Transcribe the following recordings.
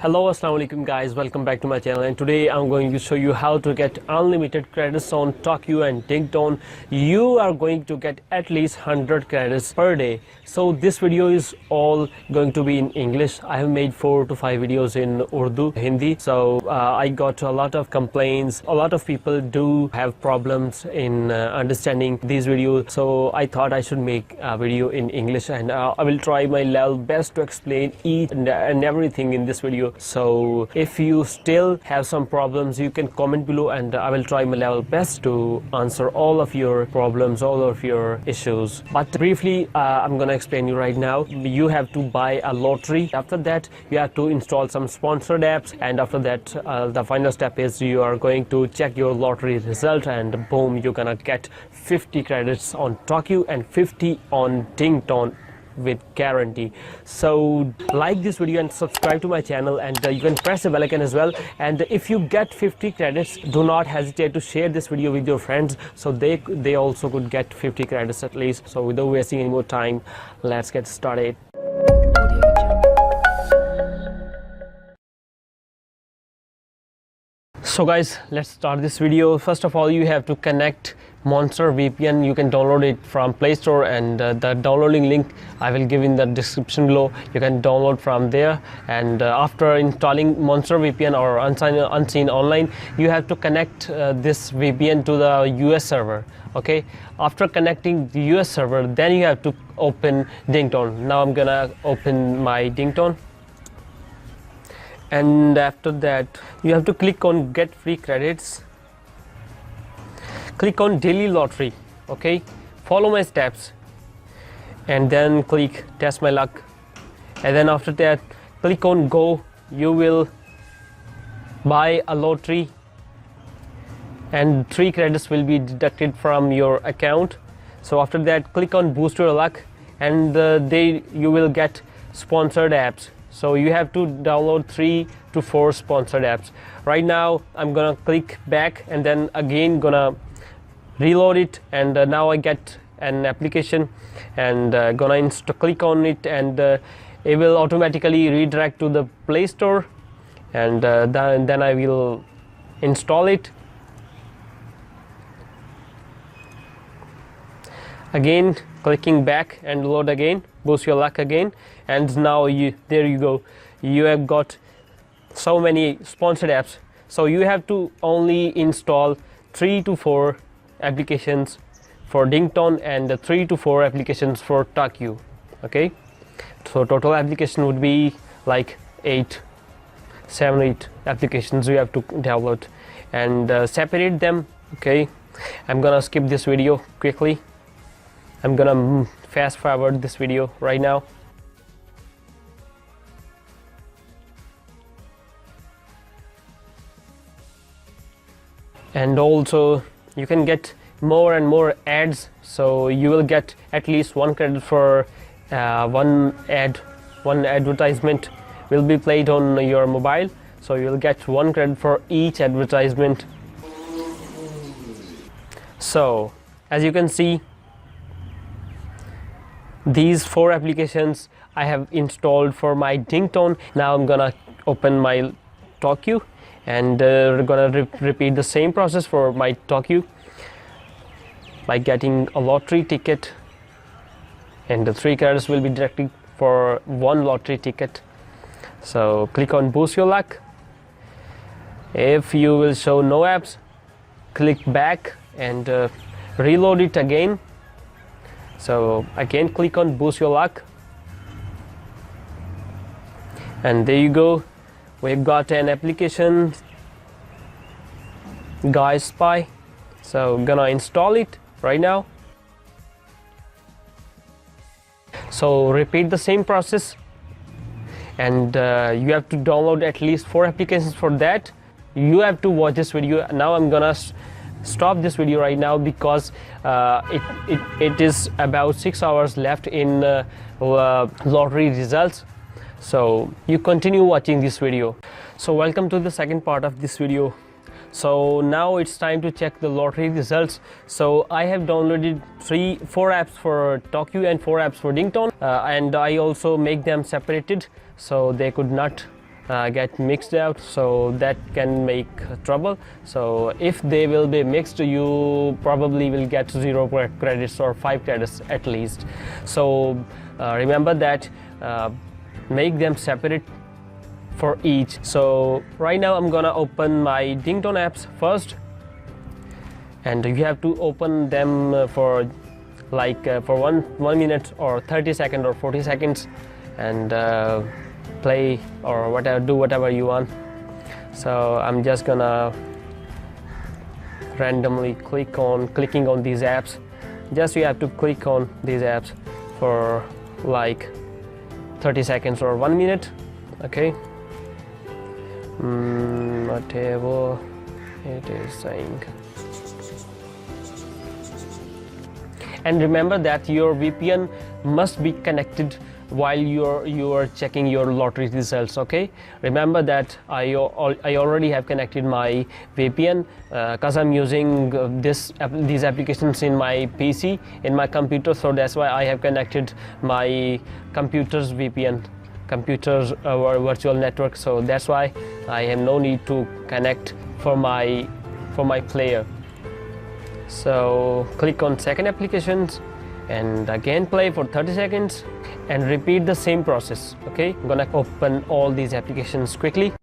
Hello, assalamu alaikum guys, welcome back to my channel, and today I'm going to show you how to get unlimited credits on TalkU and Dingtone. You are going to get at least 100 credits per day. So this video is all going to be in English. I have made 4 to 5 videos in Urdu, Hindi. So I got a lot of complaints. A lot of people do have problems in understanding these videos. So I thought I should make a video in English, and I will try my level best to explain each and everything in this video. So if you still have some problems, you can comment below, and I will try my level best to answer all of your problems, all of your issues. But briefly, I'm gonna explain you right now. You have to buy a lottery. After that, you have to install some sponsored apps, and after that, the final step is you are going to check your lottery result, and boom, you're gonna get 50 credits on TalkU and 50 on Dingtone with guarantee. So like this video and subscribe to my channel, and you can press the bell icon as well. And if you get 50 credits, do not hesitate to share this video with your friends, so they also could get 50 credits at least. So without wasting any more time, let's get started. So guys, let's start this video. First of all, you have to connect Monster VPN. You can download it from Play Store, and the downloading link I will give in the description below. You can download from there, and after installing Monster VPN or Unseen Online, you have to connect this VPN to the US server. Okay, after connecting the US server, then you have to open Dingtone. Now I'm gonna open my Dingtone, and after that you have to click on get free credits. Click on daily lottery. Okay, follow my steps, and then click test my luck, and then after that click on go. You will buy a lottery, and 3 credits will be deducted from your account. So after that, click on boost your luck, and you will get sponsored apps. So you have to download 3 to 4 sponsored apps. Right now I'm gonna click back, and then again gonna reload it, and now I get an application, and gonna click on it, and it will automatically redirect to the Play Store, and then I will install it. Again clicking back and load again, boost your luck again, and now there you go, you have got so many sponsored apps. So you have to only install 3 to 4 applications for Dingtone and 3 to 4 applications for TalkU. Okay, so total application would be like 7 or 8 applications you have to download, and separate them. Okay, I'm gonna skip this video quickly. I'm gonna fast forward this video right now. And also you can get more and more ads, so you will get at least 1 credit for one advertisement will be played on your mobile, so you will get 1 credit for each advertisement. So as you can see, these 4 applications I have installed for my Dingtone. Now I'm gonna open my TalkU, and we're gonna repeat the same process for my TalkU by getting a lottery ticket, and the 3 credits will be directed for 1 lottery ticket. So click on boost your luck. If you will show no apps, click back and reload it again. So again click on boost your luck, and there you go, we've got an application, Guys Spy. So I'm gonna install it right now. So repeat the same process, and you have to download at least 4 applications. For that, you have to watch this video. Now I'm gonna stop this video right now, because it is about 6 hours left in lottery results. So you continue watching this video. So welcome to the second part of this video. So now it's time to check the lottery results. So I have downloaded 4 apps for TalkU and 4 apps for Dingtone, and I also make them separated so they could not get mixed out, so that can make trouble. So if they will be mixed, you probably will get 0 credits or 5 credits at least. So remember that, make them separate for each. So right now I'm gonna open my Dingtone apps first, and you have to open them for like for 1 minute or 30 seconds or 40 seconds, and play or whatever, do whatever you want. So I'm just gonna randomly clicking on these apps. Just you have to click on these apps for like 30 seconds or 1 minute. Okay, whatever it is saying. And remember that your VPN must be connected while you are checking your lottery results. Okay, remember that I already have connected my VPN because I'm using these applications in my PC, in my computer, so that's why I have connected my computer's VPN, computer's virtual network. So that's why I have no need to connect for my player. So click on second applications and again play for 30 seconds and repeat the same process. Okay, I'm gonna open all these applications quickly.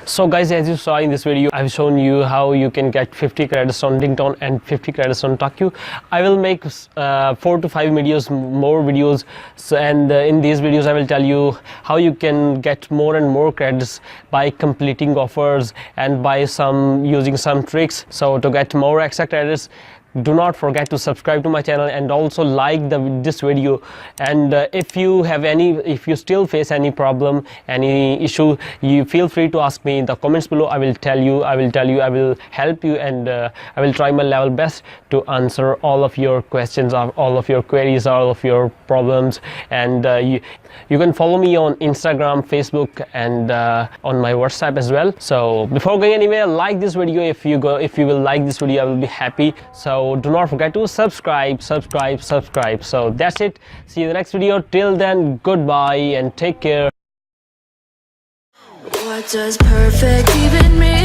So guys, as you saw in this video, I've shown you how you can get 50 credits on Dingtone and 50 credits on TalkU. I will make 4 to 5 videos, more videos, so, and in these videos I will tell you how you can get more and more credits by completing offers and by using some tricks. So to get more extra credits, do not forget to subscribe to my channel and also like this video. And if you still face any problem, any issue, you feel free to ask me in the comments below. I will tell you, I will help you, and I will try my level best to answer all of your questions, all of your queries, all of your problems. And you can follow me on Instagram, Facebook, and on my WhatsApp as well. So before going anywhere, like this video. If you will like this video, I will be happy. So do not forget to subscribe. So that's it. See you in the next video. Till then, goodbye and take care. What does perfect even mean?